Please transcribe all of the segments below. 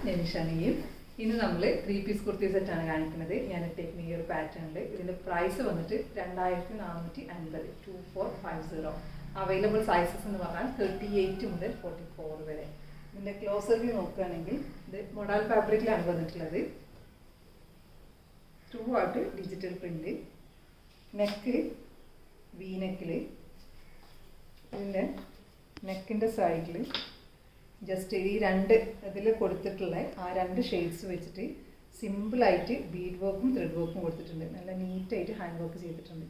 ഞാൻ നിഷാനിയും. ഇന്ന് നമ്മൾ 3 പീസ് കുർത്തി സെറ്റാണ് കാണിക്കുന്നത്. ഞാൻ ഇട്ടേക്കുന്ന ഈ ഒരു പാറ്റേണിൽ ഇതിൻ്റെ പ്രൈസ് വന്നിട്ട് 2450, 2450. അവൈലബിൾ സൈസസ് എന്ന് പറഞ്ഞാൽ 38 മുതൽ 44 വരെ. ഇതിൻ്റെ ക്ലോസർ വ്യൂ നോക്കുകയാണെങ്കിൽ ഇത് മൊഡാൽ ഫാബ്രിക്കിലാണ് വന്നിട്ടുള്ളത്. ത്രൂ ആയിട്ട് ഡിജിറ്റൽ പ്രിൻ്റ്, നെക്ക് വി നെക്കിൽ, ഇതിൻ്റെ നെക്കിൻ്റെ സൈഡിൽ ജസ്റ്റ് ഈ രണ്ട് ഇതിൽ കൊടുത്തിട്ടുള്ള ആ രണ്ട് ഷെയ്ഡ്സ് വെച്ചിട്ട് സിമ്പിളായിട്ട് ബീഡ് വർക്കും ത്രെഡ് വർക്കും കൊടുത്തിട്ടുണ്ട്. നല്ല നീറ്റായിട്ട് ഹാൻഡ് വർക്ക് ചെയ്തിട്ടുണ്ട്.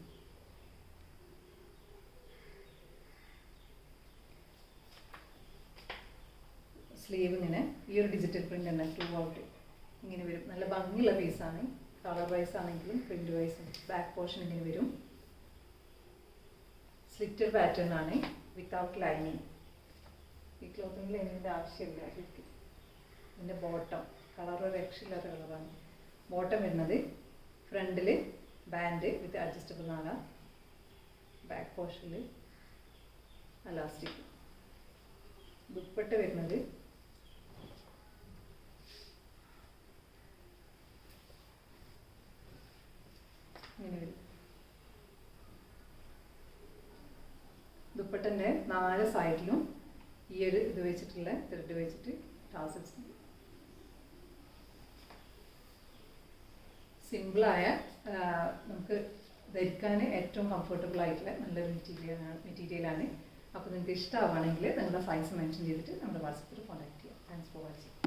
സ്ലീവ് ഇങ്ങനെ ഈ ഒരു ഡിജിറ്റൽ പ്രിൻ്റ് തന്നെ ത്രൂ ഔട്ട് ഇങ്ങനെ വരും. നല്ല ഭംഗിയുള്ള പീസാണ്. കളർ വൈസ് ആണെങ്കിലും പ്രിൻ്റ് വൈസും ബാക്ക് പോർഷൻ ഇങ്ങനെ വരും. സ്ലിറ്റഡ് പാറ്റേൺ ആണ് വിത്തൗട്ട് ലൈനിങ്. ഈ ക്ലോത്തിങ് ലൈനിങ്ങിൻ്റെ ആവശ്യമില്ല. ഇതിൻ്റെ ബോട്ടം കളർ ഒരു രക്ഷയില്ലാത്ത കളറാണ്. ബോട്ടം വരുന്നത് ഫ്രണ്ടിൽ ബാൻഡ് വിത്ത് അഡ്ജസ്റ്റബിൾ നാല, ബാക്ക് പോർഷനിൽ അലാസ്റ്റിക്. ദുപ്പട്ട വരുന്നത് ഇങ്ങനെ വരും. ദുപ്പട്ടൻ്റെ 4 സൈഡിലും ഈ ഒരു ഇത് വെച്ചിട്ടുള്ള ത്രെഡ് വെച്ചിട്ട് ടാസൽസ്. സിമ്പിളായ നമുക്ക് ധരിക്കാൻ ഏറ്റവും കംഫർട്ടബിൾ ആയിട്ടുള്ള നല്ലൊരു മെറ്റീരിയലാണ്. അപ്പോൾ നിങ്ങൾക്ക് ഇഷ്ടമാവുകയാണെങ്കിൽ നിങ്ങളുടെ സൈസ് മെൻഷൻ ചെയ്തിട്ട് നമ്മുടെ വാട്സപ്പിൽ കോൺടാക്ട് ചെയ്യാം. Thanks for watching.